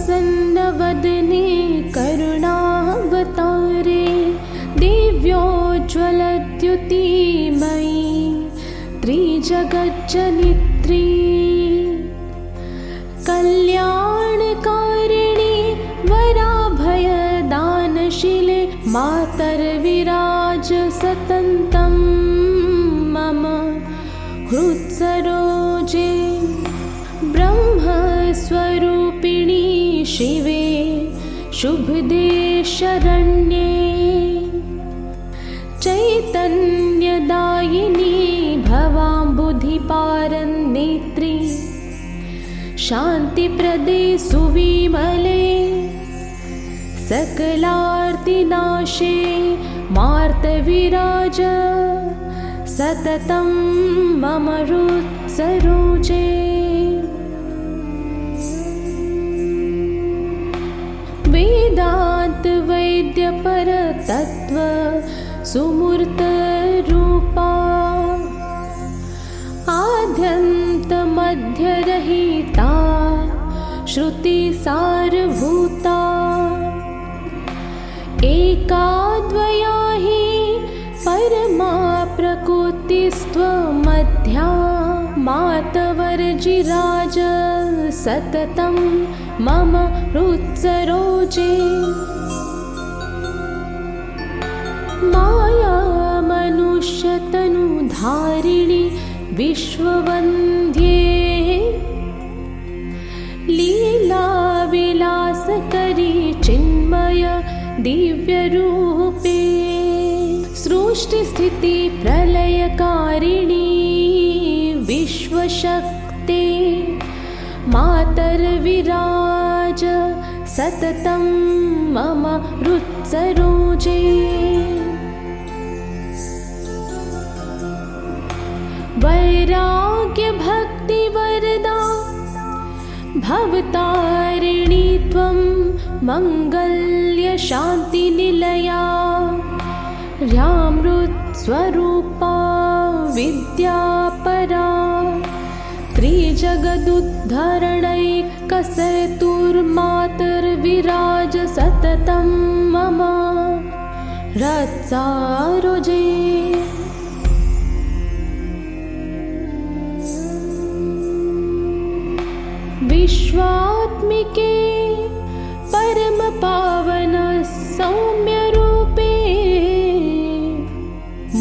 प्रसन्नवदने करुणावतारे दिव्योज्ज्वलद्युतिमयी त्रिजगज्जनित्री कल्याणकारिणी वराभयदानशीले मातर्विराज सततं मम हृत्सरोजे ब्रह्मस्वरूपिणी शिवे शुभदे शरण्ये चैतन्यदायिनी भवाम्बुधिपारनेत्री शान्तिप्रदे सुविमले सकलार्तिनाशे मार्तविराज सततं मम हृत्सरोजे वेदान्त वैद्यपरतत्त्व सुमूर्तरूपा आद्यन्तमध्यरहिता श्रुतिसारभूता एकाद्वया हि परमा प्रकृतिस्त्वमध्या मातवर्जिराज सततं मम हृत्सरोजे माया मनुष्यतनुधारिणि विश्ववन्द्ये लीलाविलासकरी चिन्मय दिव्यरूपे सृष्टिस्थितिप्रलयकारिणी विश्वशक्ते मातर्विराज सततं मम हृत्सरोजे वैराग्यभक्तिवरदा भवतारिणी त्वं मङ्गल्यशान्तिनिलया ह्यामृतस्वरूपा विद्यापरा त्रिजगदुद्धरणैकसेतुर्मातर्विराज सततं मम हृत्सरोजे विश्वात्मिके परमपावन सौम्यरूपे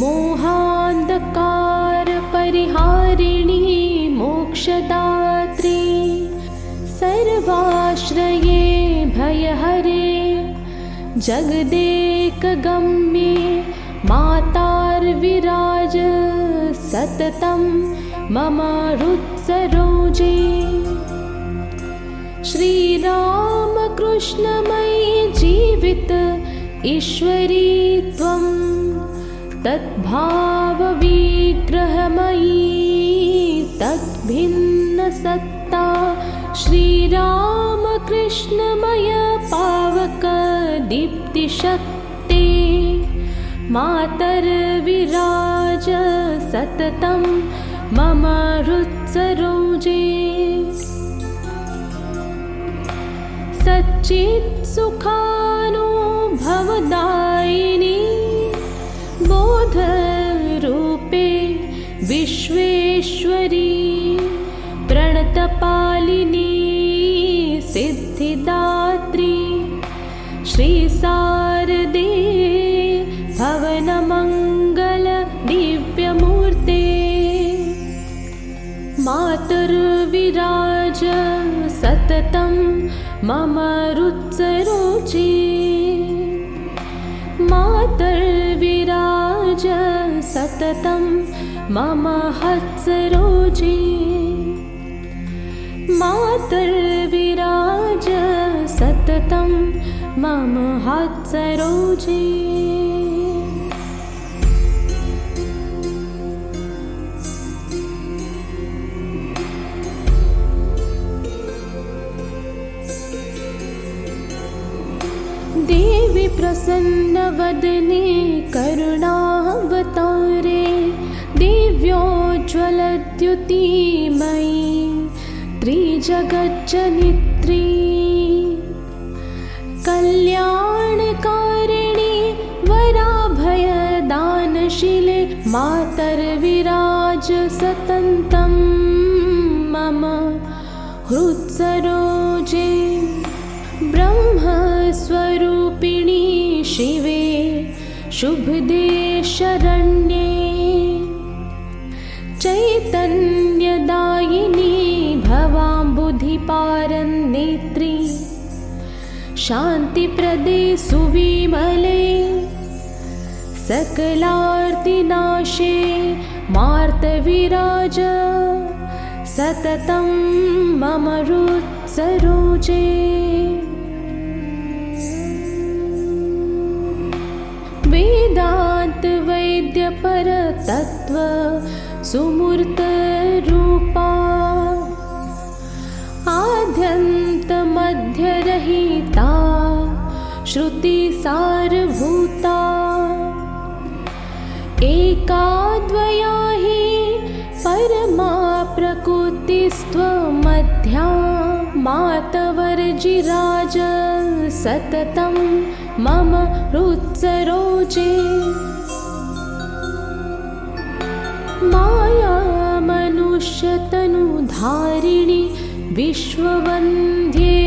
मोहान्धकार परिहारिणी मोक्षदात्री सर्वाश्रये भयहरे जगदेकगम्ये मातार्विराज सततं मम हृत्सरोजे श्रीरामकृष्णमयी जीवित ईश्वरी त्वं तद्भावविग्रहमयी तद्भिन्नसत्ता श्रीरामकृष्णमय पावकदीप्तिशक्ते मातर्विराज सततं मम हृत्सरोजे सच्चित्सुखानुभवदायिनी बोधरूपे विश्वेश्वरी प्रणतपालिनी सिद्धिदात्री श्रीशारदे भवनमङ्गल दिव्यमूर्ते मातर्विराज सततं मम हृत्सरोजे मातर्विराज सततं मम हृत्सरोजे मातर्विराज सततं मम हृत्सरोजे देवी प्रसन्नवदने करुणावतारे दिव्योज्ज्वलद्युतिमयी त्रिजगज्जनित्री वराभयदानशीले मातर्विराज सततं मम हृत्सरोजे। ब्रह्मस्वरूपिणी शिवे शुभदे शरण्ये चैतन्यदायिनी भवाम्बुधिपारनेत्री शान्तिप्रदे सुविमले सकलार्तिनाशे मार्तविराज सततं मम हृत्सरोजे। वेदान्त वैद्य परतत्व सुमूर्त रूपा आद्यन्त मध्यरहिता श्रुति सारभूता एका द्वया हि परमा प्रकृतिस्त्वमध्या मातवर्जिराज सततं मम हृत्सरोजे। माया मनुष्यतनुधारिणि विश्ववन्द्ये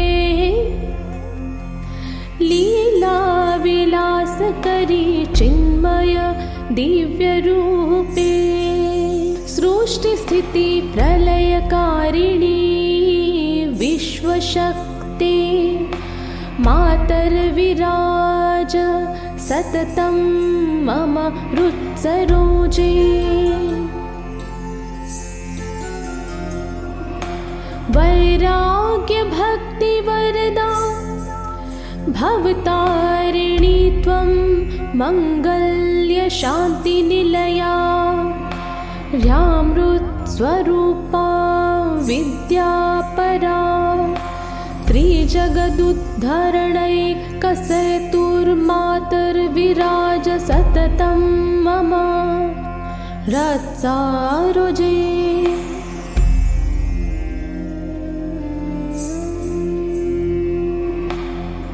लीला विलासकरी चिन्मय दिव्यरूपे सृष्टिस्थिति प्रलयकारिणी विश्वशक्ते मातर्विराज सततं मम हृत्सरोजे। वैराग्य भक्ति वरदा भवतारिणी त्वं मंगल्य शान्ति निलया ह्यामृतस्वरूपा विद्यापरा त्रिजगदुद्धरणैकसेतुर्मातर्विराज सततं मम हृत्सरोजे।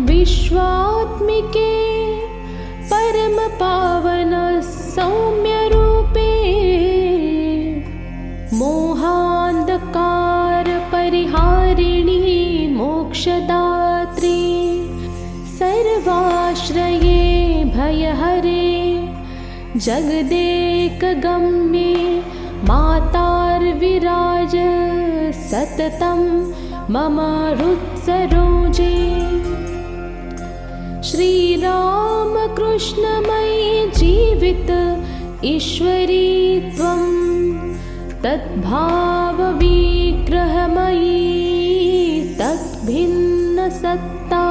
विश्वात्मिके परम पावन सौम्य रूपे मोहान्धकार परिहारिणी मोक्षदात्री सर्वाश्रये भयहरे जगदेकगम्ये मातार्विराज सततं मम हृत्सरोजे। श्रीराम कृष्णमयी जीवित ईश्वरी त्वं तद्भावविग्रहमयी तद्भिन्न सत्ता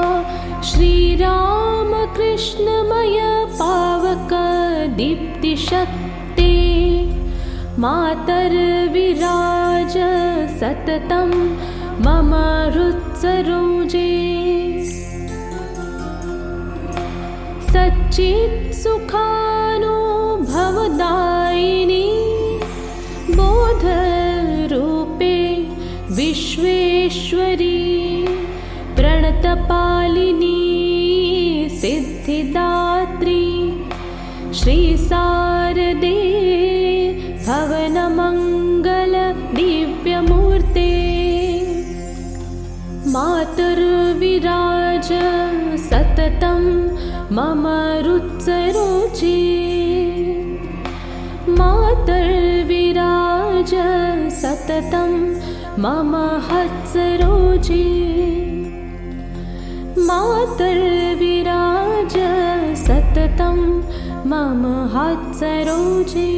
श्रीराम कृष्णमय पावक दीप्तिशक्ते मातर्विराज सततं मम हृत्सरोजे। सच्चित् सुखानुभवदायिनी बोधरूपे विश्वेश्वरी प्रणतपालिनी सिद्धिदात्री श्रीशारदे भवनमङ्गल दिव्यमूर्ते मातर्विराज सततं मम हृत्सरोजे। मातर्विराज सततं मम हृत्सरोजे। मातर्विराज सततं मम हृत्सरोजे।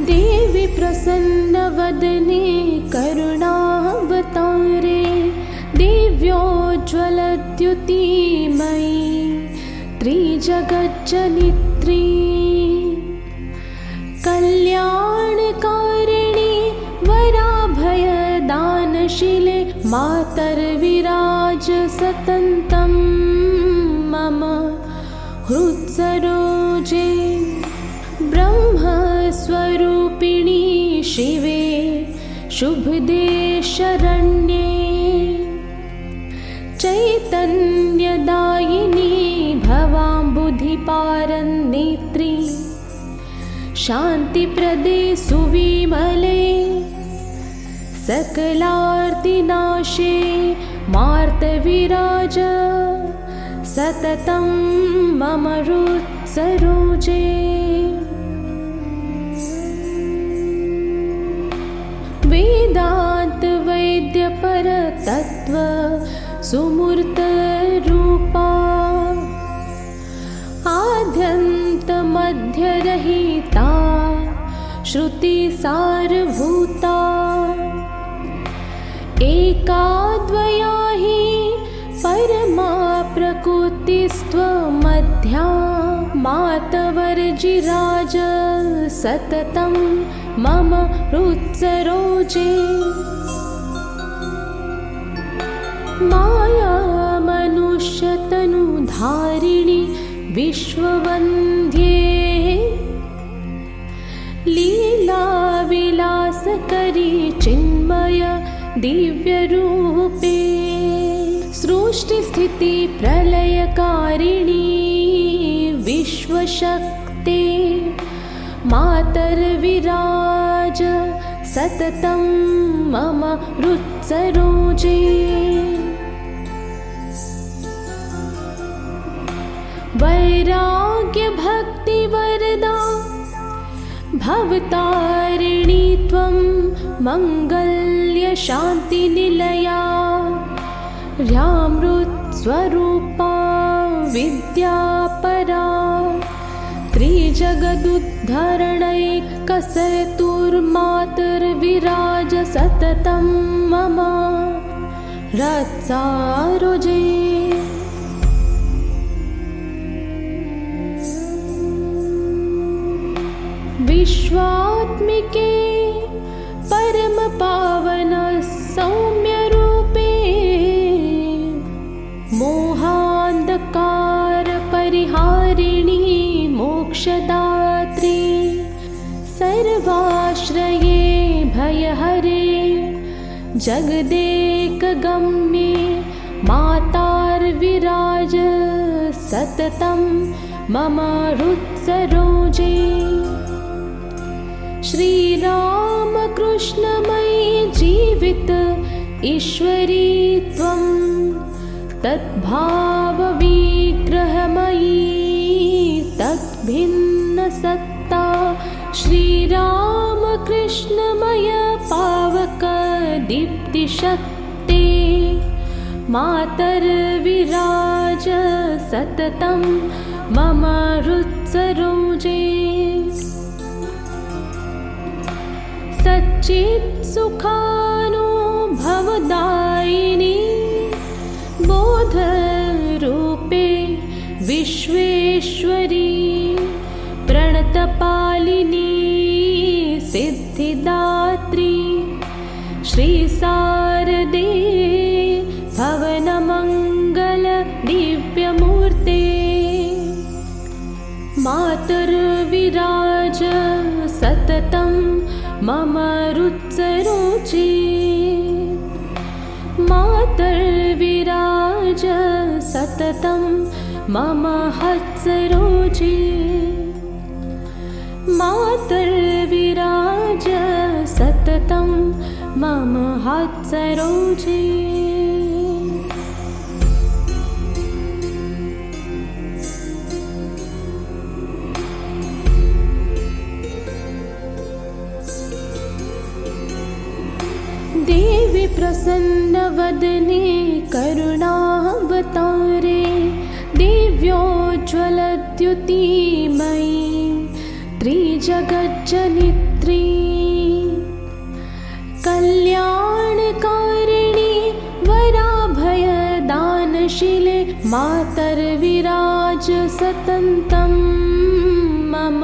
देवी प्रसन्नवदने करुणावतारे दिव्योज्ज्वलद्युतिमयी त्रिजगज्जनित्री कल्याणकारिणी वराभयदानशीले मातर्विराज सततं मम हृत्सरोजे। सरोजे ब्रह्मस्वरूपिणी शिवे शुभदे शरण्ये चैतन्यदायिनी भवाम्बुधिपारनेत्री शान्तिप्रदे सुविमले सकलार्तिनाशे मार्तविराज सततं मम हृत्सरोजे वेदान्त वैद्यपरतत्त्व सुमूर्तरूपा आद्यन्तमध्यरहिता श्रुतिसारभूता एकाद्वया हि परमा प्रकृतिस्त्वमध्या मातवर्जिराज सततं मम हृत्सरोजे माया मनुष्यतनुधारिणि विश्ववन्द्ये लीलाविलासकरी चिन्मय दिव्यरूपे सृष्टिस्थितिप्रलयकारिणी विश्वशक्ते मातर्विराज सततं मम हृत्सरोजे वैराग्यभक्तिवरदा भवतारिणी त्वं मङ्गल्यशान्तिनिलया ह्यामृतस्वरूपा विद्यापरा त्रिजगदुद्धरणैकसतुर्मातर्विराज सततं मम हृत्सरोजे विश्वात्मिके परमपावन सौम्यरूपे मोहान्धकारपरिहारिणी मोक्षदात्री सर्वाश्रये भयहरे जगदेकगम्ये मातार्विराज सततं मम हृत्सरोजे श्रीरामकृष्णमयी जीवित ईश्वरी त्वं तद्भावविग्रहमयी तद्भिन्नसत्ता श्रीरामकृष्णमय पावकदीप्तिशक्ते मातर्विराज सततं मम हृत्सरोजे सच्चित्सुखानुभवदायिनी बोधरूपे विश्वेश्वरी प्रणतपालिनी सिद्धिदात्री श्रीशारदे भवनमङ्गल दिव्यमूर्ते मातर्विराज सततं मम हृत्सरोजे मातर्विराज सततं मम हृत्सरोजे मातर्विराज सततं मम हृत्सरोजे देवी प्रसन्नवदने करुणावतारे दिव्योज्ज्वलद्युतिमयी त्रिजगज्जनित्री कल्याणकारिणी वराभयदानशीले मातर्विराज सततं मम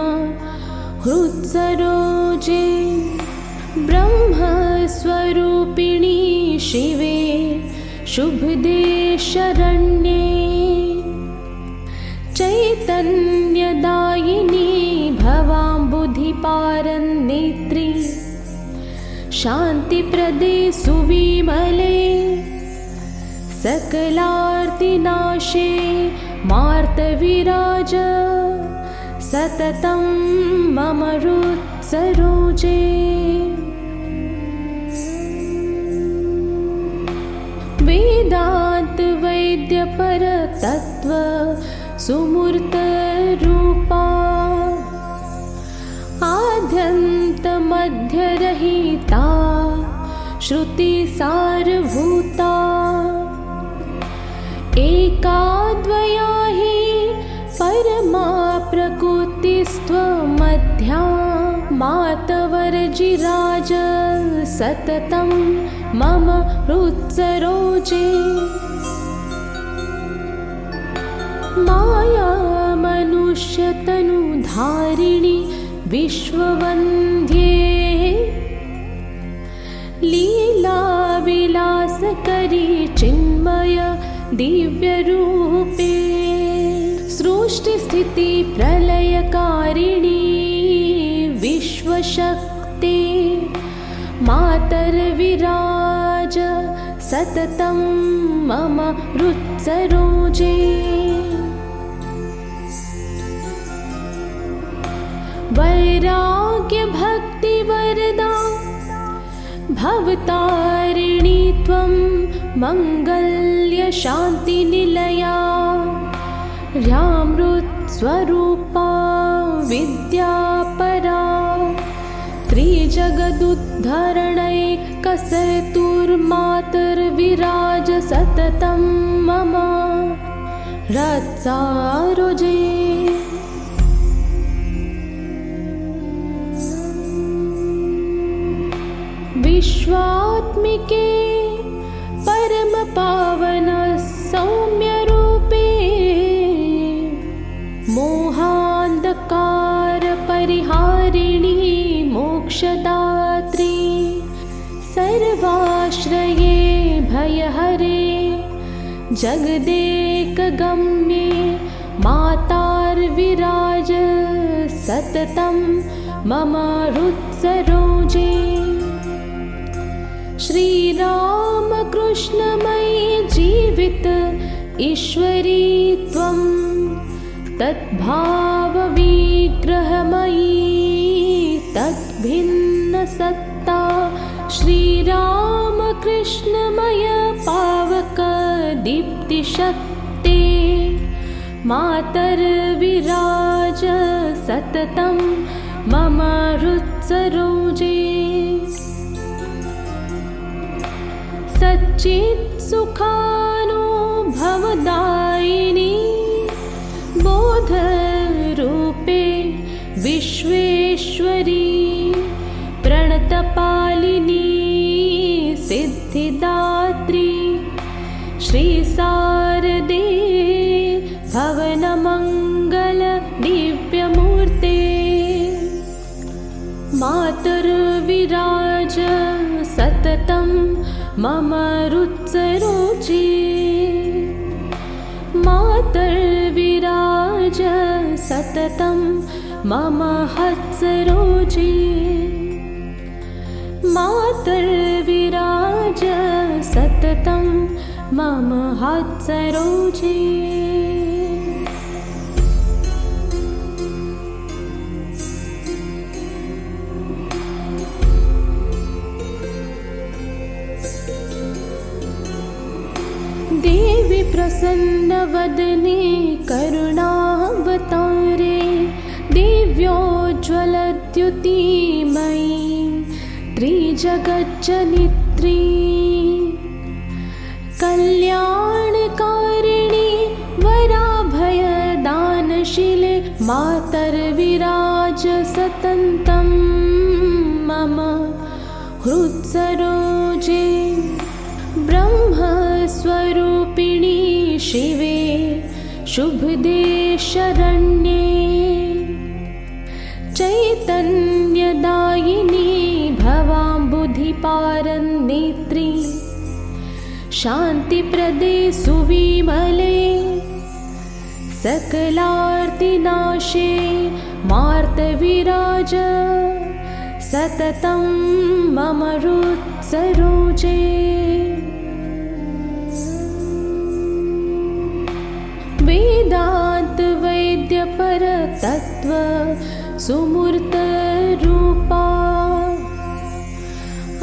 हृत्सरोजे ब्रह्मस्वरूपिणी शिवे शुभदे शरण्ये चैतन्यदायिनी शान्तिप्रदे सुविमले सकलार्तिनाशे मार्तविराज सततं मम हृत्सरोजे। वेदान्त वैद्यपर तत्व सुमूर्त रूपा आद्यन्त मध्यरहिता श्रुति सारभूता एकाद्वया हि परमा प्रकृतिस्त्वमध्या मातवर्जिराज सततं मम हृत्सरोजे। माया मनुष्यतनुधारिणि विश्ववन्द्ये लीला विलासकरी चिन्मय दिव्यरूपे सृष्टिस्थिति प्रलयकारिणी विश्वशक्ते मातर्विराज सततं मम हृत्सरोजे। वैराग्य भक्ति वरदा भवतारिणी त्वं मंगल्य शान्ति निलया ह्यामृतस्वरूपा विद्यापरा त्रिजगदुद्धरणैकसेतुर्मातर्विराज सततं मम हृत्सरोजे। विश्वात्मिके परम पावन सौम्य रूपे मोहान्धकार परिहारिणी मोक्षदात्री सर्वाश्रये भयहरे जगदेकगम्ये मातार्विराज सततं मम हृत्सरोजे। श्रीराम कृष्णमयी जीवित ईश्वरी त्वं तद्भावविग्रहमयी तद्भिन्न सत्ता श्रीराम कृष्णमय पावक दीप्तिशक्ते मातर्विराज सततं मम हृत्सरोजे। सच्चित् सुखानुभवदायिनी बोधरूपे विश्वेश्वरी प्रणतपालिनी सिद्धिदात्री श्रीशारदे भवनमङ्गल दिव्यमूर्ते मातर्विराज सततं मम हृत्सरोजे। मातर्विराज सततं मम हृत्सरोजे। मातर्विराज सततं मम हृत्सरोजे। देवी प्रसन्नवदने करुणावतारे दिव्योज्ज्वलद्युतिमयी त्रिजगज्जनित्री कल्याणकारिणी वराभयदानशीले मातर्विराज सततं मम हृत्सरोजे। ब्रह्मस्वरूपिणी शिवे शुभदे शरण्ये चैतन्यदायिनी भवाम्बुधिपारनेत्री शान्तिप्रदे सुविमले सकलार्तिनाशे मार्तविराज सततं मम हृत्सरोजे। वेदान्त वैद्यपर तत्व सुमूर्त रूपा,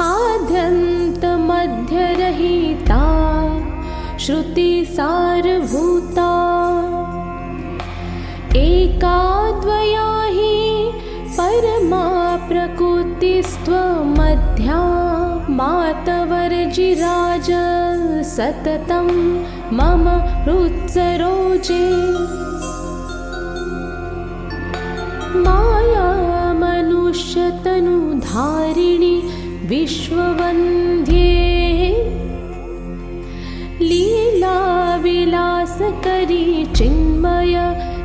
आद्यन्त मध्यरहिता श्रुति सारभूता। एकाद्वया हि परमा प्रकृतिस्त्वमध्या, मातवर्जिराज सततं मम हृत्सरोजे। माया मनुष्यतनुधारिणि विश्ववन्द्ये, लीला विलासकरी चिन्मय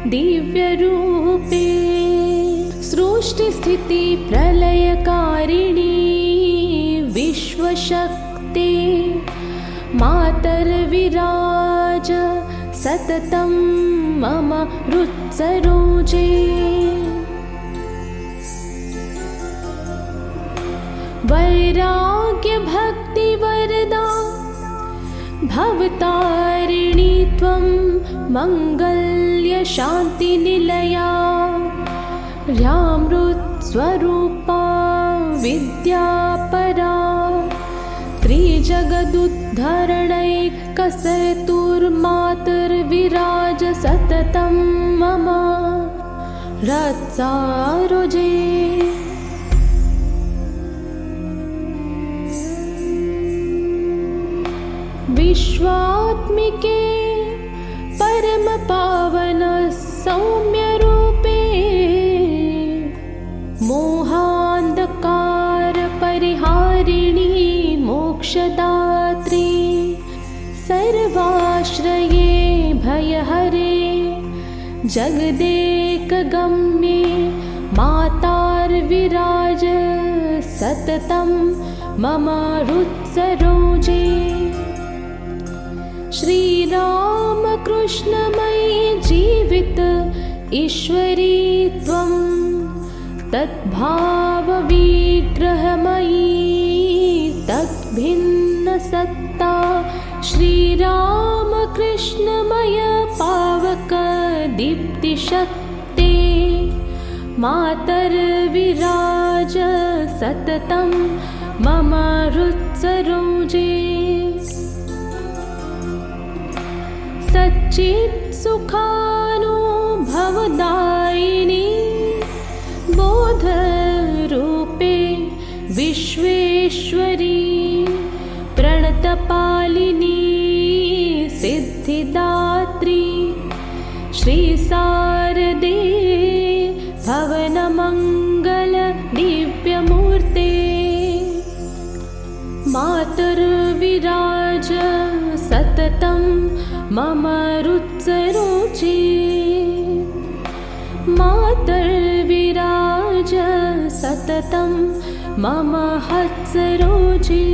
दिव्यरूपे। सृष्टिस्थिति प्रलयकारिणी विश्वशक्ते, मातर्विराज सततं मम हृत्सरोजे। वैराग्य भक्ति वरदा भवतारिणी त्वं, मंगल्य शान्ति निलया ह्यामृतस्वरूपा विद्यापरा। त्रिजगदुद्धरणैकसेतुर्मातर्विराज सततं मम हृत्सरोजे। विश्वात्मिके परम पावन सौम्य रूपे, मोहान्धकार परिहारिणी मोक्षदात्री। सर्वाश्रये भयहरे जगदेकगम्ये, मातार्विराज सततं मम हृत्सरोजे। श्रीराम कृष्णमयी जीवित ईश्वरी त्वं, तद्भावविग्रहमयी तद्भिन्न सत्ता। श्रीराम कृष्णमय पावक दीप्तिशक्ते, मातर्विराज सततं मम हृत्सरोजे। सच्चित् सुखानुभवदायिनी बोधरूपे विश्वेश्वरी, प्रणतपालिनी सिद्धिदात्री। श्रीशारदे भवनमङ्गल दिव्यमूर्ते, मातर्विराज सततं मम हृत्सरोजे। मातर्विराज सततं मम हृत्सरोजे।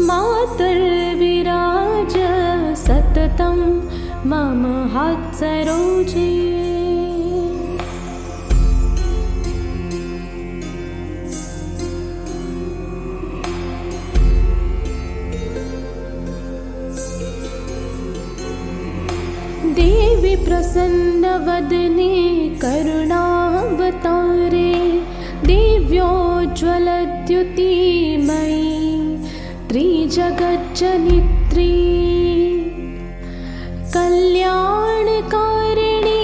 मातर्विराज सततं मम हृत्सरोजे। देवी प्रसन्नवदने करुणावतारे, दिव्योज्ज्वलद्युतिमयी त्रिजगज्जनित्री। कल्याणकारिणी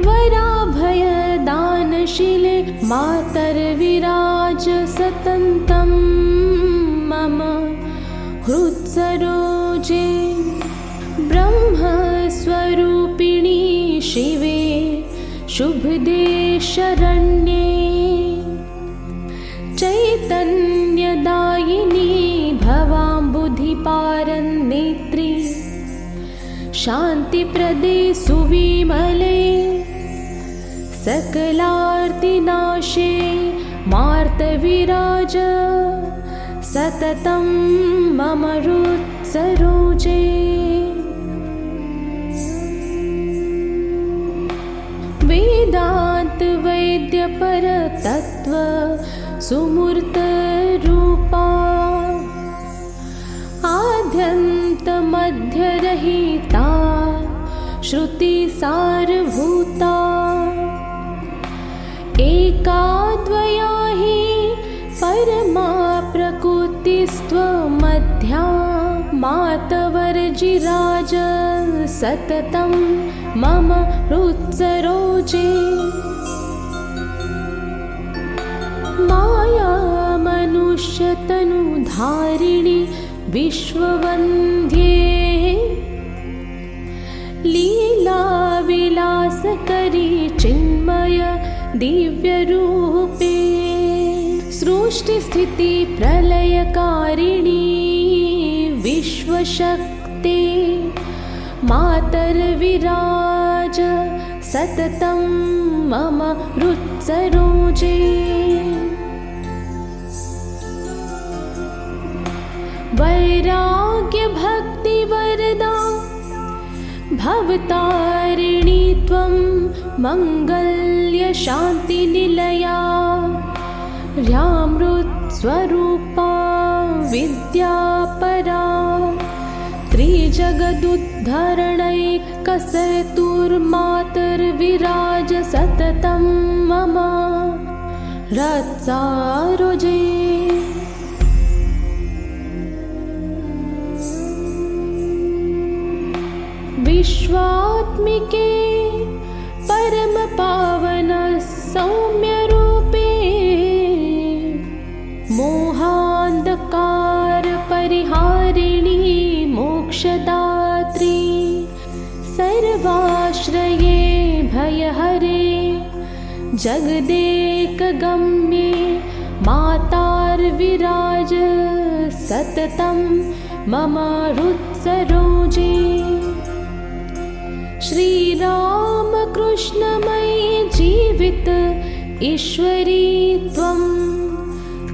वराभयदानशीले, मातर्विराज सततं मम हृत्सरोजे। ब्रह्मस्वरूपिणी शिवे शुभदे शरण्ये, चैतन्यदायिनी भवाम्बुधिपारनेत्री। शान्तिप्रदे सुविमले सकलार्तिनाशे, मातर्विराज सततं मम हृत्सरोजे। वेदान्त वेदान्तवैद्यपरतत्त्व सुमूर्तरूपा आद्यन्तमध्यरहिता श्रुतिसारभूता एकाद्वया हि परमा प्रकृतिस्त्वमध्या मातवर्जिराज सततं मम हृत्सरोजे माया मनुष्यतनुधारिणि विश्ववन्द्ये लीलाविलासकरी चिन्मय दिव्यरूपे सृष्टिस्थितिप्रलयकारिणी विश्वशक्ते मातर्विराज सततं मम हृत्सरोजे वैराग्यभक्तिवरदा भवतारिणी त्वं मङ्गल्यशान्तिनिलया ह्यामृतस्वरूपा विद्यापरा त्रिजगदुद्धरणैकसेतुर्मातर्विराज सततं मम हृत्सरोजे विश्वात्मिके परमपावन सौम्यरूपे मोहान्धकार परिहारिणी मोक्षदात्री सर्वाश्रये भयहरे जगदेकगम्ये मातार्विराज सततं मम हृत्सरोजे श्रीरामकृष्णमयी जीवित ईश्वरी त्वं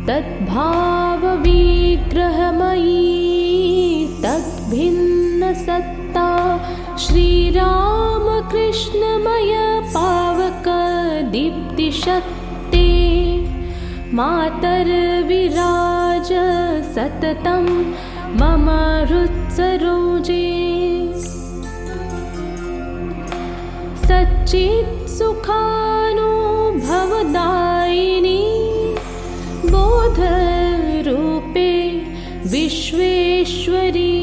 तद्भावविग्रहमयी तद्भिन्नसत्ता श्रीरामकृष्णमय पावकदीप्तिशक्ते मातर्विराज सततं मम हृत्सरोजे सच्चित्सुखानुभवदायिनी बोधरूपे विश्वेश्वरी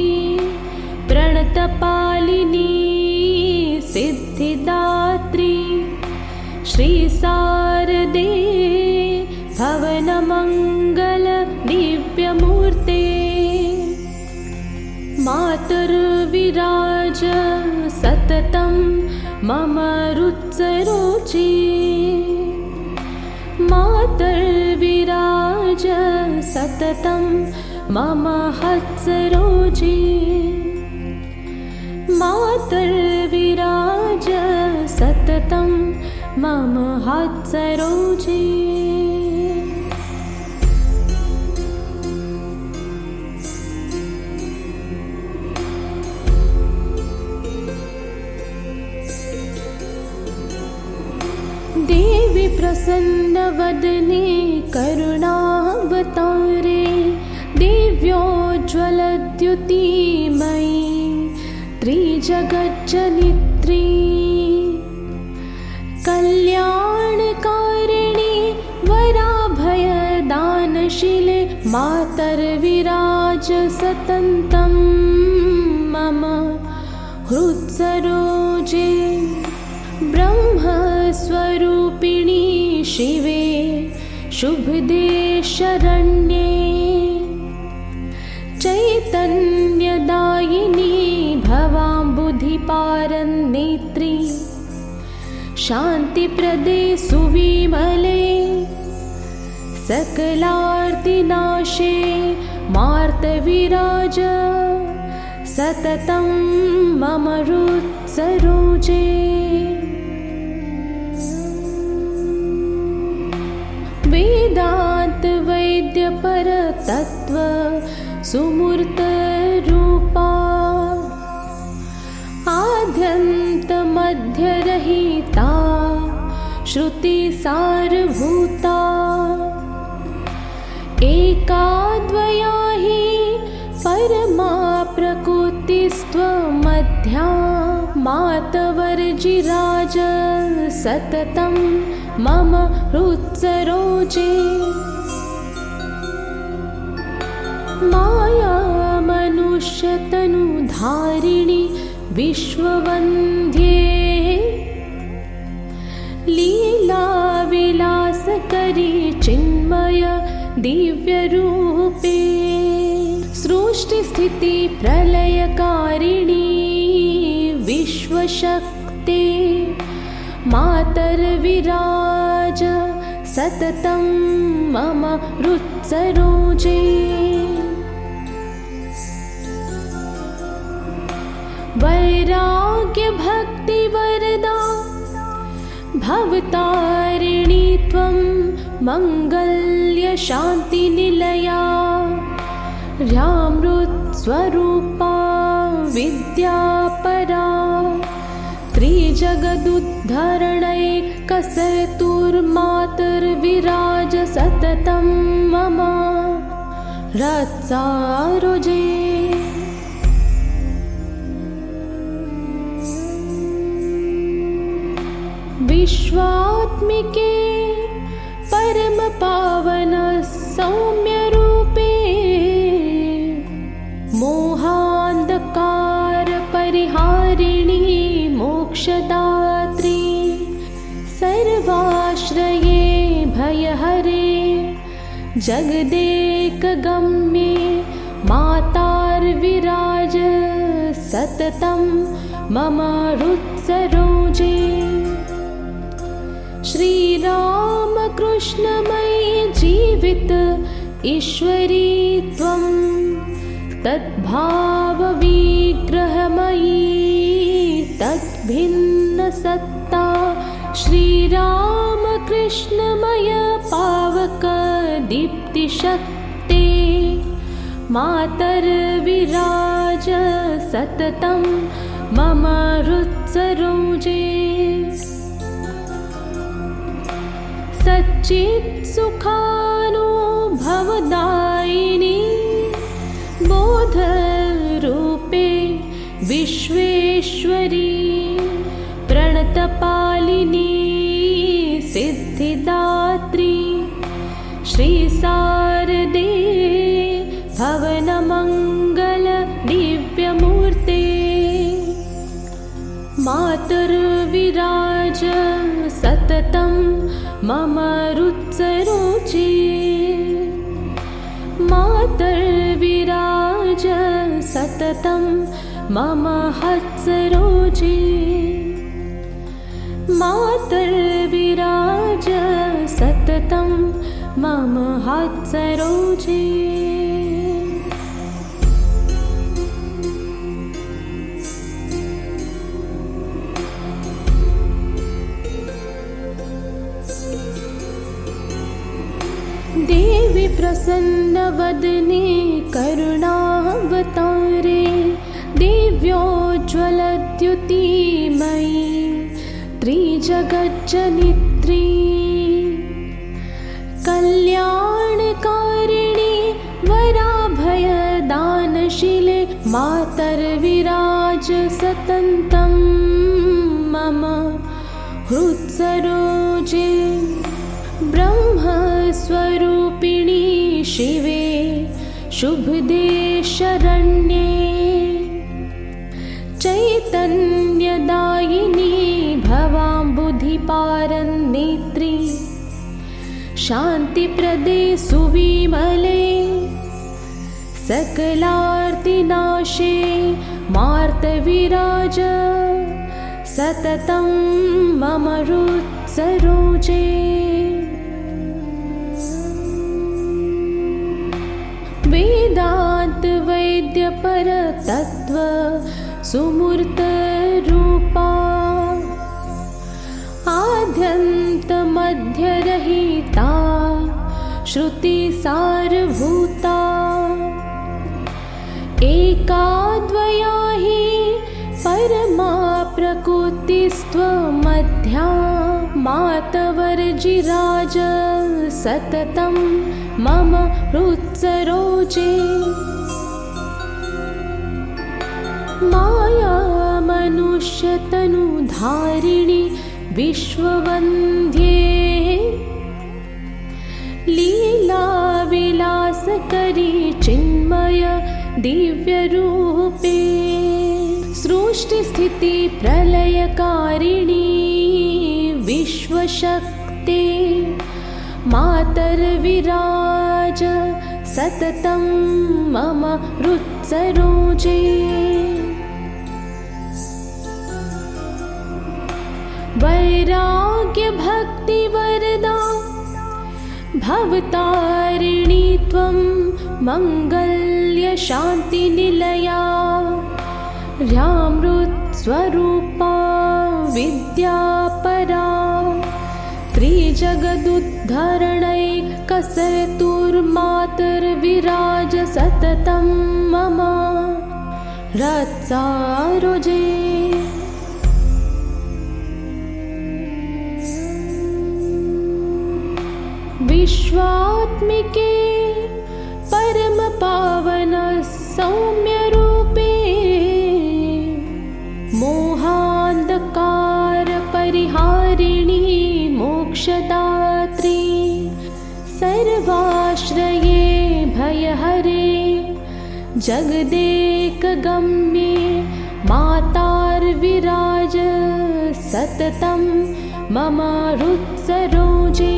प्रणतपालिनी सिद्धिदात्री श्रीशारदे भवनमङ्गल दिव्यमूर्ते मातर्विराज सततं मम हृत्सरोजे मातर्विराज सततं मम हृत्सरोजे मातर्विराज सततं मम हृत्सरोजे देवी प्रसन्नवदने करुणावतारे दिव्योज्ज्वलद्युतिमयी त्रिजगज्जनित्री कल्याणकारिणी वराभयदानशीले मातर्विराज सततं मम हृत्सरोजे ब्रह्मस्वरूपिणी शिवे शुभदे शरण्ये चैतन्यदायिनी भवाम्बुधिपारनेत्री शान्तिप्रदे सुविमले सकलार्तिनाशे मार्तविराज सततं मम हृत्सरोजे वेदान्तवैद्यपरतत्त्व सुमूर्तरूपा आद्यन्तमध्यरहिता श्रुतिसारभूता एकाद्वया हि परमा प्रकृतिस्त्वमध्या मातवर्जिराज सततं मम हृत्सरोजे माया मनुष्यतनुधारिणि विश्ववन्द्ये लीलाविलासकरी चिन्मय दिव्यरूपे सृष्टिस्थितिप्रलयकारिणी विश्वशक्ते मातर्विराज सततं मम हृत्सरोजे वैराग्यभक्तिवरदा भवतारिणी त्वं मङ्गल्यशान्तिनिलया ह्यामृतस्वरूपा विद्यापरा त्रिजगदुद्धरणैकसेतुर्मातर्विराज सततं मम हृत्सरोजे विश्वात्मिके परमपावन सौम्यरूपे मोहान्धकारपरिहारिणी मोक्षदात्री सर्वाश्रये भयहरे जगदेकगम्ये मातार्विराज सततं मम हृत्सरोजे श्रीरामकृष्णमयी जीवित ईश्वरी त्वं तद्भावविग्रहमयी तद्भिन्नसत्ता श्रीरामकृष्णमय पावकदीप्तिशक्ते मातर्विराज सततं मम हृत्सरोजे सच्चित्सुखानुभवदायिनी बोधरूपे विश्वेश्वरी प्रणतपालिनी सिद्धिदात्री श्रीशारदे भवनमङ्गल दिव्यमूर्ते मातर्विराज सततं मम हृत्सरोजे मातर्विराज सततं मम हृत्सरोजे मातर्विराज सततं मम हृत्सरोजे देवी प्रसन्नवदने करुणावतारे दिव्योज्ज्वलद्युतिमयी त्रिजगज्जनित्री कल्याणकारिणी वराभयदानशीले मातर्विराज सततं मम हृत्सरोजे ब्रह्मस्वरूपिणी शिवे शुभदे शरण्ये चैतन्यदायिनी भवाम्बुधिपारनेत्री शान्तिप्रदे सुविमले सकलार्तिनाशे मार्तविराज सततं मम हृत्सरोजे वेदांत वैद्य पर तत्व सुमूर्त रूपा आद्यंत मध्य रहिता श्रुति सारभूता एकाद्वया हि परमा प्रकृतिस्त्वमध्या मातवर्जिराज सततं मम हृत्सरोजे माया मनुष्यतनुधारिणि विश्ववन्द्ये लीलाविलासकरी चिन्मय दिव्यरूपे सृष्टिस्थितिप्रलयकारिणी विश्वशक्ते मातर्विराज सततं मम हृत्सरोजे वैराग्यभक्तिवरदा भवतारिणी त्वं मङ्गल्यशान्तिनिलया ह्यामृतस्वरूपा विद्यापरा त्रिजगदुद्धरणैकसरतुर्मातर्विराज सततं मम हृत्सरोजे विश्वात्मिके परमपावन सौम्यरूपे मोहान्धकारपरिहारिणी मोक्षदात्री सर्वाश्रये भयहरे जगदेकगम्ये मातार्विराज सततं मम हृत्सरोजे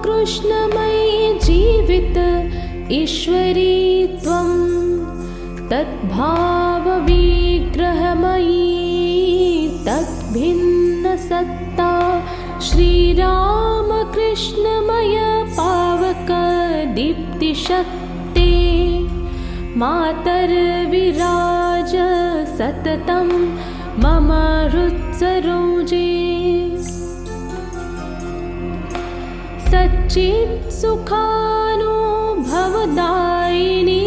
श्रीरामकृष्णमयी जीवित ईश्वरी त्वं तद्भावविग्रहमयी तद्भिन्नसत्ता श्रीरामकृष्णमय पावकदीप्तिशक्ते मातर्विराज सततं मम हृत्सरोजे सच्चित्सुखानुभवदायिनी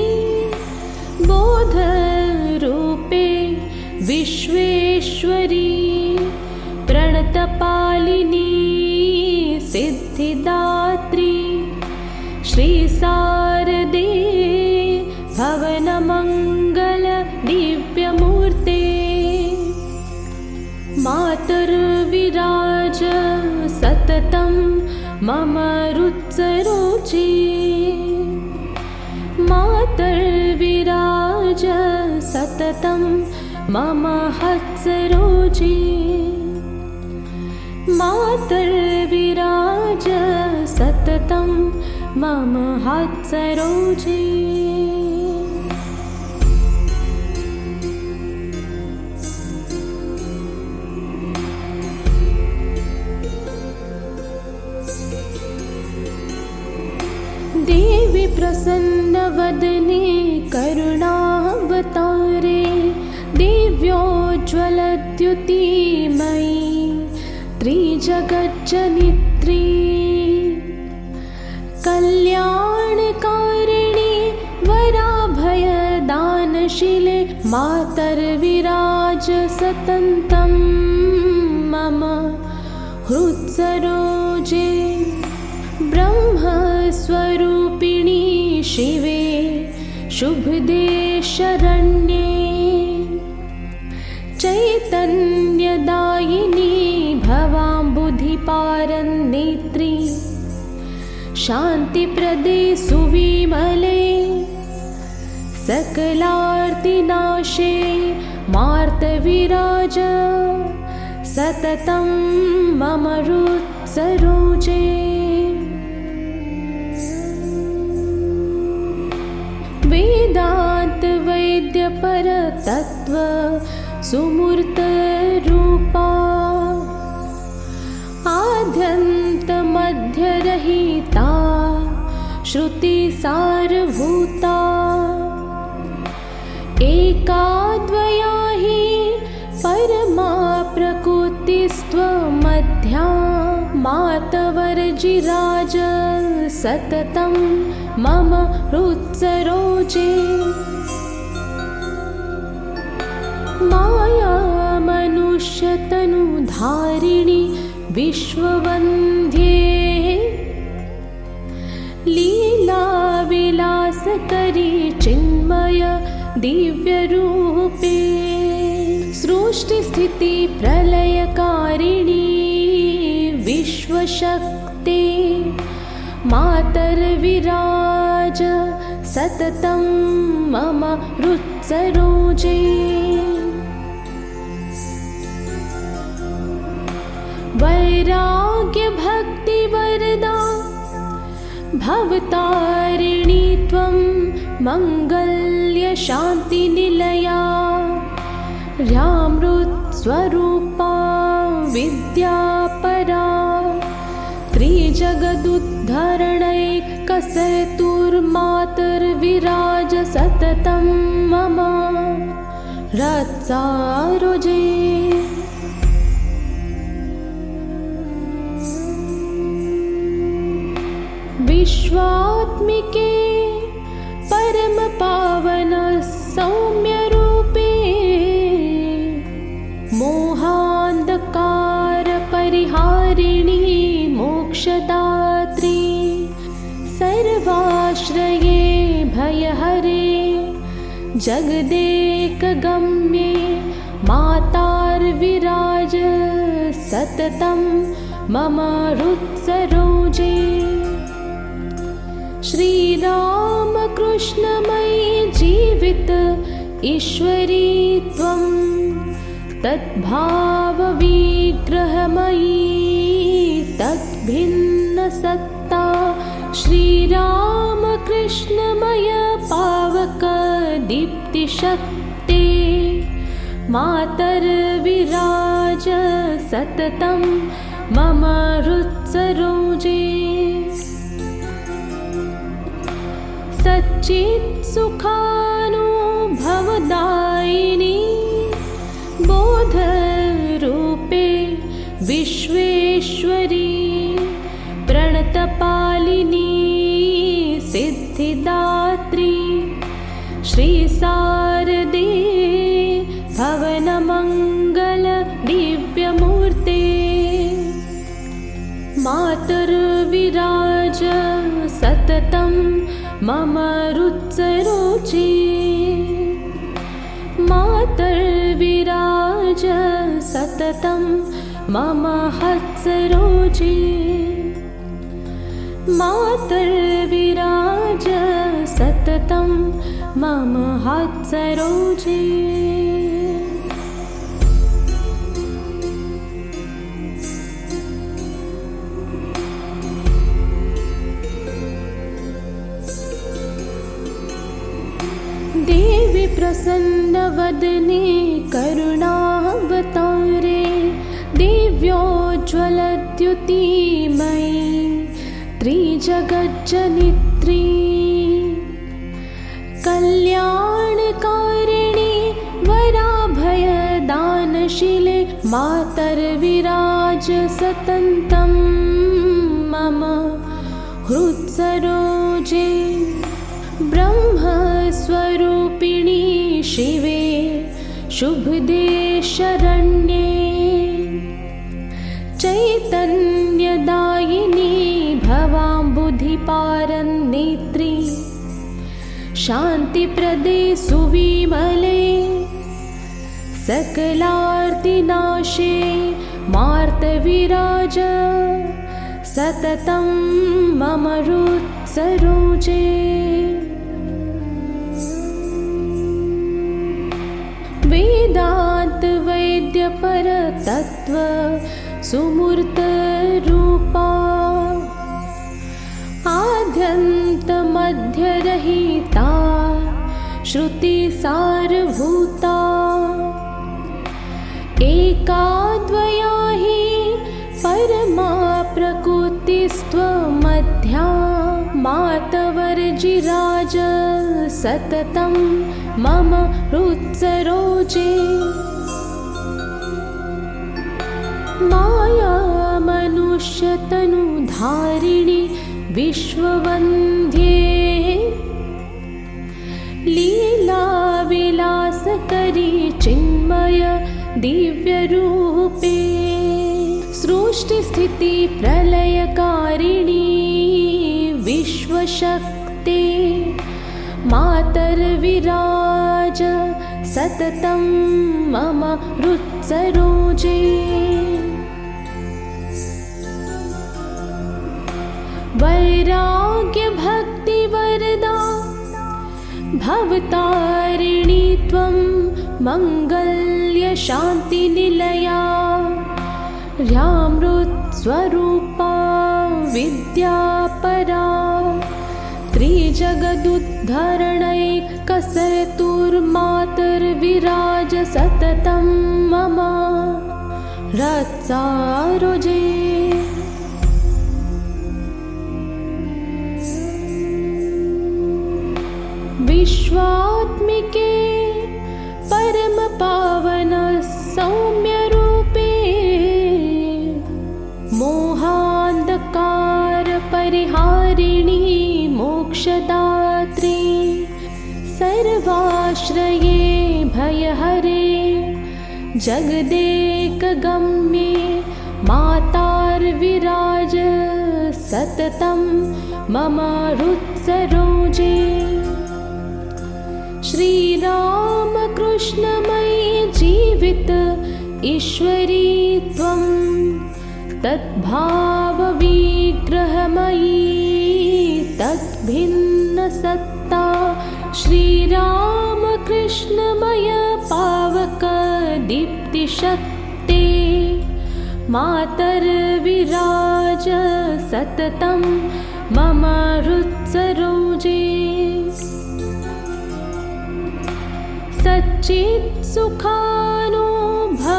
बोधरूपे विश्वेश्वरी प्रणतपालिनी सिद्धिदात्री श्रीशारदे भवनमङ्गल दिव्यमूर्ते मातर्विराज सततं मम हृत्सरोजे मातर्विराज सततं मम हृत्सरोजे मातर्विराज सततं मम हृत्सरोजे देवी प्रसन्नवदने करुणावतारे दिव्योज्ज्वलद्युतिमयी त्रिजगज्जनित्री कल्याणकारिणी वराभयदानशीले मातर्विराज सततं मम हृत्सरोजे ब्रह्मस्वरूपिणी शिवे शुभदे शरण्ये चैतन्यदायिनी भवाम्बुधिपारनेत्री शान्तिप्रदे सुविमले सकलार्तिनाशे मातर्विराज सततं मम हृत्सरोजे वेदांत वैद्य पर तत्व सुमूर्त रूपा आद्यंत मध्य रहिता श्रुति सारभूता एका द्वया हि परमा प्रकृतिस्त्वमध्या मातवर्जिराज सततं मम हृत्सरोजे माया मनुष्यतनुधारिणि विश्ववन्द्ये लीलाविलासकरी चिन्मय दिव्यरूपे सृष्टिस्थितिप्रलयकारिणि विश्वशक्ते मातर्विराज सततं मम हृत्सरोजे वैराग्यभक्तिवरदा भवतारिणी त्वं मङ्गल्यशान्तिनिलया ह्यामृतस्वरूपा विद्यापरा त्रिजगदुद्धरणैकसेतुर्मातर्विराज सततं मम हृत्सरोजे विश्वात्मिके परमपावन सौम्यरूपे मोहान्धकारपरिहारिणि मोक्षदात्री सर्वाश्रये भयहरे जगदेकगम्ये मातार्विराज सततं मम हृत्सरोजे श्रीरामकृष्णमयी जीवित ईश्वरी त्वं तद्भावविग्रहमयी तद्भिन्नसत्ता श्रीरामकृष्णमय पावकदीप्तिशक्ते मातर्विराज सततं मम हृत्सरोजे सच्चित्सुखानुभवदायिनी बोधरूपे विश्वेश्वरी प्रणतपालिनी सिद्धिदात्री श्रीशारदे भवनमङ्गल दिव्यमूर्ते मातर्विराज सततं मम हृत्सरोजे मातर्विराज सततं मम हृत्सरोजे मातर्विराज सततं मम हृत्सरोजे देवी प्रसन्नवदने करुणावतारे दिव्योज्ज्वलद्युतिमयी त्रिजगज्जनित्री कल्याणकारिणि वराभयदानशीले मातर्विराज सततं मम हृत्सरोजे ब्रह्मस्वरूपिणी शिवे शुभदे शरण्ये चैतन्यदायिनी भवाम्बुधिपारनेत्री शान्तिप्रदे सुविमले सकलार्तिनाशे मातर्विराज सततं मम हृत्सरोजे वेदांत वैद्य पर तत्व सुमूर्त रूपा आद्यंत मध्य रहिता श्रुति सारभूता एकाद्वया हि परमा प्रकृतिस्त्वमध्या मातवर्जिराज सततं मम हृत्सरोजे माया मनुष्यतनुधारिणि विश्ववन्द्ये लीलाविलासकरी चिन्मय दिव्यरूपे सृष्टिस्थिति प्रलयकारिणी विश्वशक्ते मातर्विराज सततं मम हृत्सरोजे वैराग्यभक्तिवरदा भवतारिणी त्वं मङ्गल्यशान्तिनिलया ह्यामृतस्वरूपा विद्यापरा त्रिजगदुद्धरणैकसेतुर्मातर्विराज सततं मम हृत्सरोजे विश्वात्मिके परमपावन सौम्यरूपे मोहान्धकार परिहारिणी मोक्षदात्री सर्वाश्रये भयहरे जगदेकगम्ये मातार्विराज सततं मम हृत्सरोजे श्रीरामकृष्णमयी जीवित ईश्वरी त्वं तद्भावविग्रहमयी तद्भिन्नसत्ता श्रीरामकृष्णमय पावकदीप्तिशक्ते मातर्विराज सततं मम हृत्सरोजे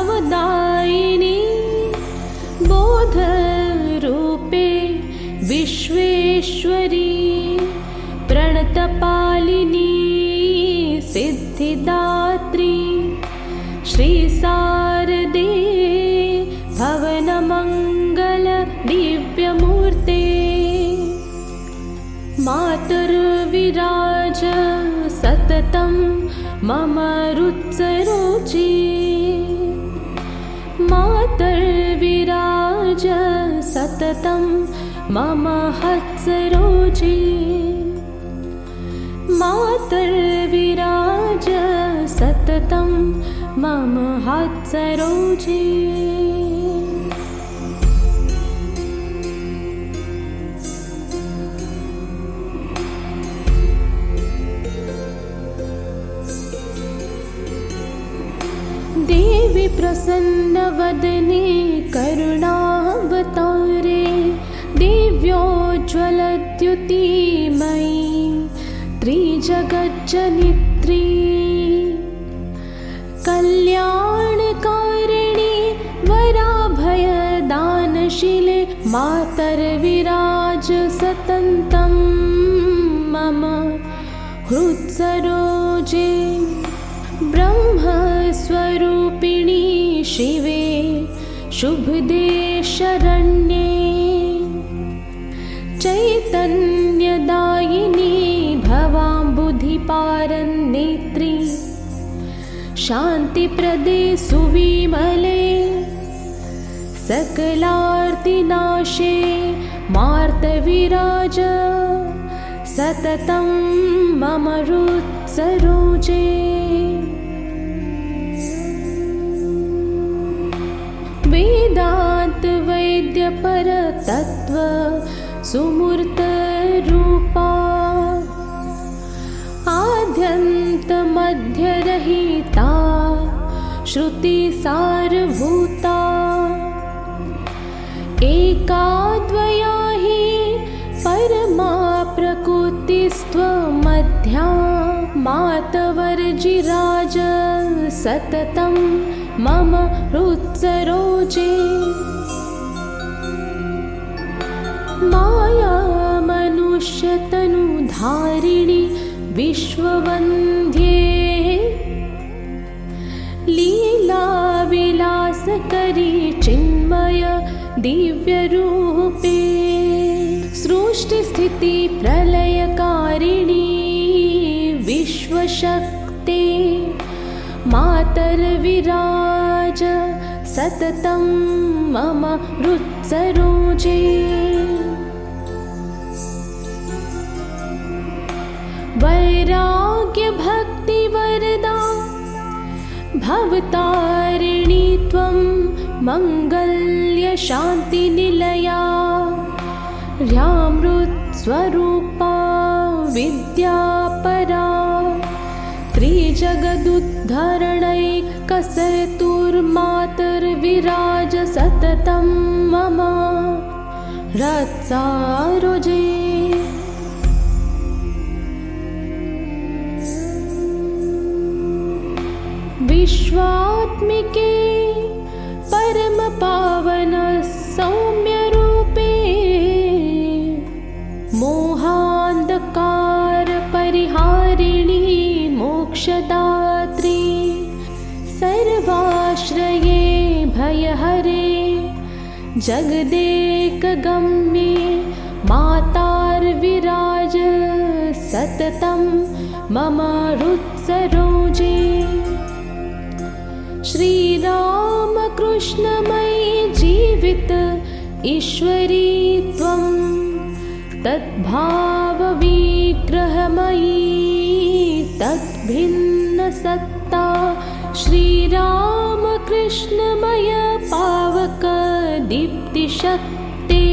सच्चित्सुखानुभवदायिनी बोधरूपे विश्वेश्वरी प्रणतपालिनी सिद्धिदात्री श्रीशारदे भवनमङ्गल दिव्यमूर्ते मातर्विराज सततं मम हृत्सरोजे मातर्विराज सततं मम हृत्सरोजे मातर्विराज सततं मम हृत्सरोजे देवी प्रसन्नवदने करुणावतारे दिव्योज्ज्वलद्युतिमयी त्रिजगज्जनित्री कल्याणकारिणी वराभयदानशीले मातर्विराज सततं मम हृत्सरोजे ब्रह्मस्वरूपिणी शिवे शुभदे शरण्ये चैतन्यदायिनी भवाम्बुधिपारनेत्री शान्तिप्रदे सुविमले सकलार्तिनाशे मातर्विराज सततं मम हृत्सरोजे वेदांत वैद्य पर तत्व सुमूर्त रूपा आद्यंत मध्य रहिता श्रुति सारभूता एकाद्वया हि परमा प्रकृतिस्त्वमध्या मातवर्जिराज सततं मम हृत्सरोजे माया मनुष्यतनुधारिणि विश्ववन्द्ये लीलाविलासकरी चिन्मय दिव्यरूपे सृष्टिस्थिति प्रलयकारिणी विश्वशक्ते मातर्विराज सततं मम हृत्सरोजे। वैराग्यभक्तिवरदा भवतारिणी त्वं मङ्गल्यशान्तिनिलया ह्यामृतस्वरूपा विद्यापरा त्रिजगदुद्धरणैकसेतुर्मातर्विराज सततं मम हृत्सरोजे। विश्वात्मिके परमपावन सौम्यरूपे मोहान्धकार परिहारिणी मोक्षदात्री सर्वाश्रये भयहरे जगदेकगम्ये मातार्विराज सततं मम हृत्सरोजे। श्रीरामकृष्णमयी जीवित ईश्वरी त्वं तद्भावविग्रहमयी तद्भिन्नसत्ता श्रीरामकृष्णमय पावक दीप्तिशक्ते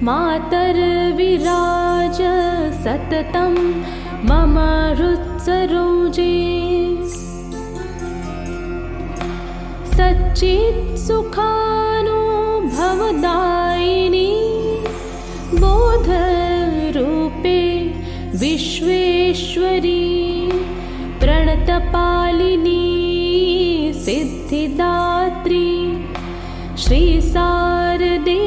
मातर्विराज सततं मम हृत्सरोजे। सच्चित्सुखानुभवदायिनी बोधरूपे विश्वेश्वरी प्रणतपालिनी सिद्धिदात्री श्रीशारदे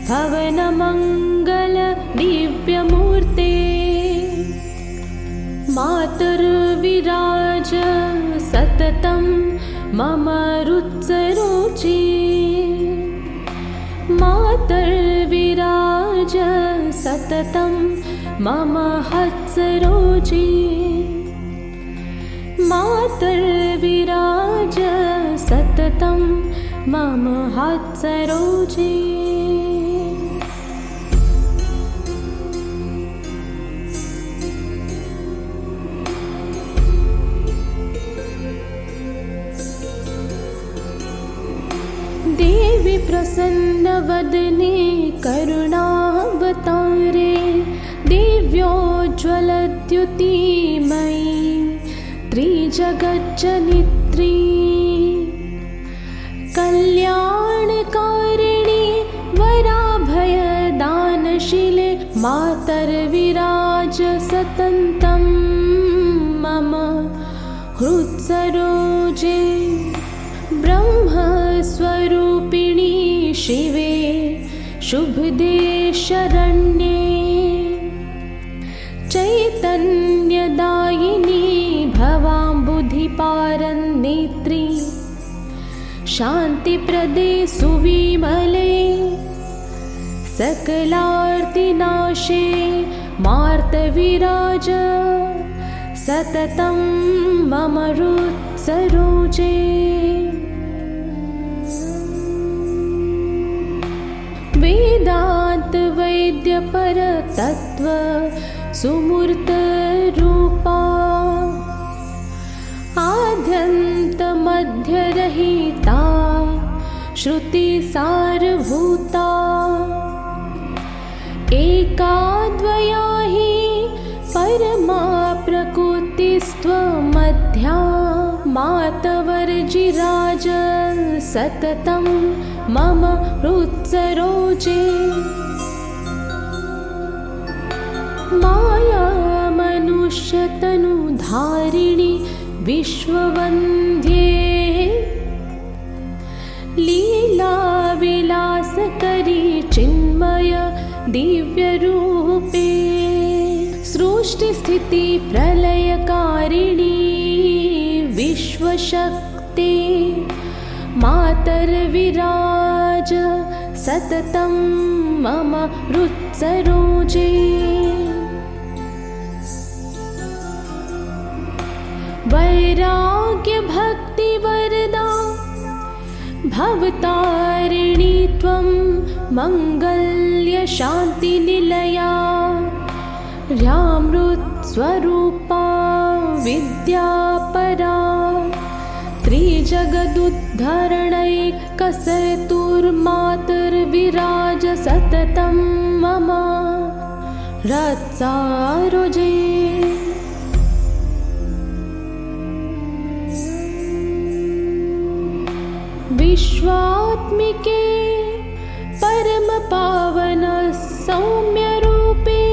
भवनमङ्गल दिव्यमूर्ते मातर्विराज सततं मम हृत्सरोजे। मातर्विराज सततं मम हृत्सरोजे। मातर्विराज सततं मम हृत्सरोजे। देवी प्रसन्नवदने करुणावतारे दिव्योज्ज्वलद्युतिमयी त्रिजगज्जनित्री कल्याणकारिणी वराभयदानशीले मातर्विराज सततं मम हृत्सरोजे। ब्रह्मस्वरूपिणी शिवे शुभदे शरण्ये चैतन्यदायिनी भवाम्बुधिपारनेत्री शान्तिप्रदे सुविमले सकलार्तिनाशे मातर्विराज सततं मम हृत्सरोजे। वेदांत वैद्य पर तत्व सुमूर्त रूपा आद्यंत मध्य रहिता श्रुति सारभूता एकाद्वया हि परमा प्रकृतिस्त्वमध्या मातवर्जिराज सततं मम हृत्सरोजे। माया मनुष्यतनुधारिणि विश्ववन्द्ये लीला विलासकरी चिन्मय दिव्यरूपे सृष्टिस्थिति प्रलयकारिणी विश्वशक्ते मातर्विराज सततं मम हृत्सरोजे। वैराग्यभक्तिवरदा भवतारिणी त्वं मङ्गल्यशान्तिनिलया ह्यामृतस्वरूपा विद्यापरा त्रिजगदुद्धरणैकसेतुर्मातर्विराज सततं मम रत्सारोजे। विश्वात्मिके परमपावन सौम्यरूपे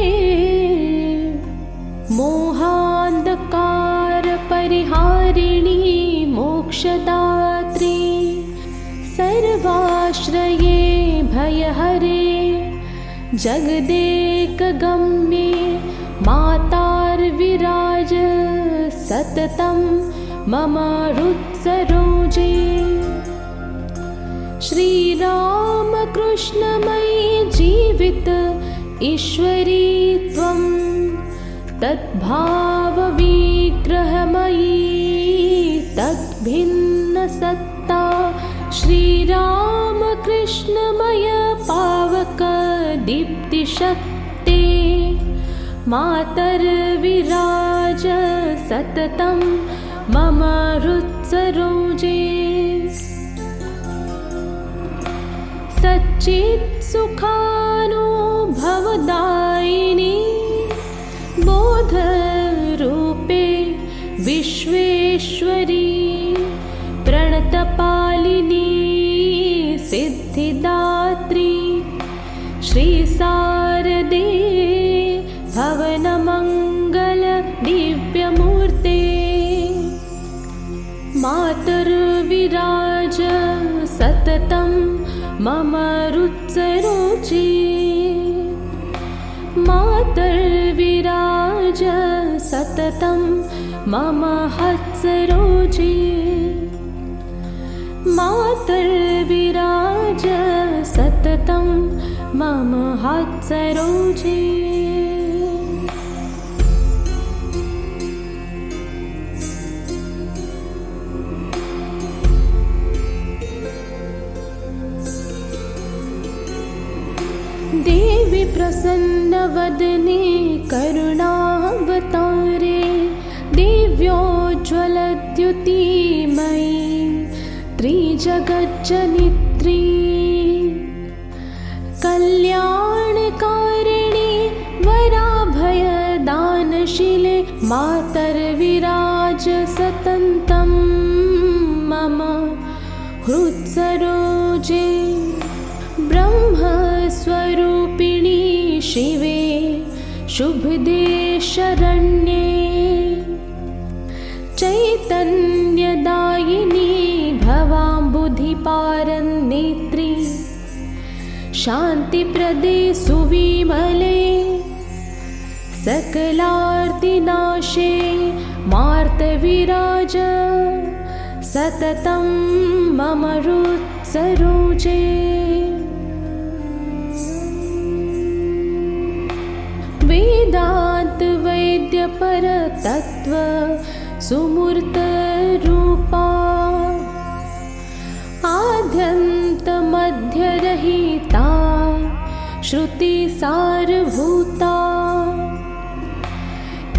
मोहान्धकारपरिहारिणी मोक्षदात्री सर्वाश्रये भयहरे जगदेकगम्ये मातार्विराज सततं मम हृत्सरोजे। श्रीरामकृष्णमयी जीवित ईश्वरी त्वं तद्भावविग्रहमयी तद्भिन्नसत्ता श्रीरामकृष्णमय पावकदीप्तिशक्ते मातर्विराज सततं मम हृत्सरोजे। सच्चित्सुखानुभवदायिनी बोधरूपे विश्वेश्वरी प्रणतपालिनी सिद्धिदात्री श्रीशारदे भवनमङ्गल दिव्यमूर्ते मातर्विराज सततं मम हृत्सरोजे। मातर्विराज सततं मम हृत्सरोजे। मातर्विराज सततं मम हृत्सरोजे। देवी प्रसन्नवदने करुणावतारे दिव्योज्ज्वलद्युतिमयी त्रिजगज्जनित्री कल्याणकारिणी वराभयदानशीले मातर्विराज सततं मम हृत्सरोजे। ब्रह्मस्वरूपिणी शिवे शुभदे शरण्ये चैतन्यदायिनी भवाम्बुधिपारनेत्री शान्तिप्रदे सुविमले सकलार्तिनाशे मातर्विराज सततं मम हृत्सरोजे। वेदांत वैद्य पर तत्व सुमूर्त रूपा आद्यंत मध्य रहिता श्रुति सारभूता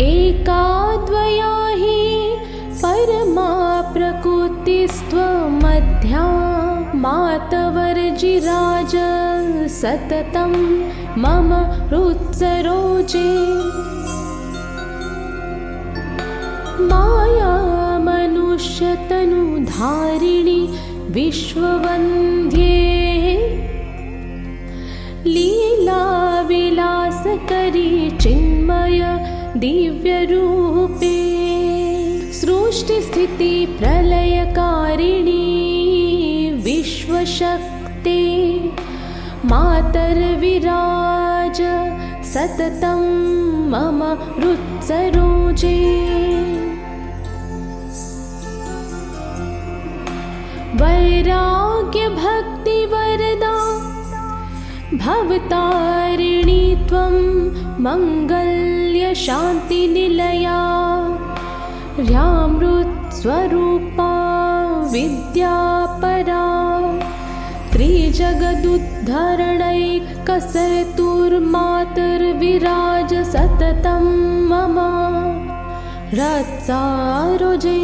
एकाद्वया हि परमा प्रकृतिस्त्वमध्या मातवर्जिराज सततं मम हृत्सरोजे। माया मनुष्यतनुधारिणि विश्ववन्द्ये लीला विलासकरी चिन्मय दिव्यरूपे सृष्टिस्थिति प्रलयकारिणी विश्वशक्ते मातर्विराज सततं मम हृत्सरोजे। वैराग्यभक्तिवरदा भवतारिणी त्वं मङ्गल्यशान्तिनिलया ह्यामृतस्वरूपा विद्यापरा जगदुद्धरणैकसेतुर्मातर्विराज सततं मम रत्सारुजे।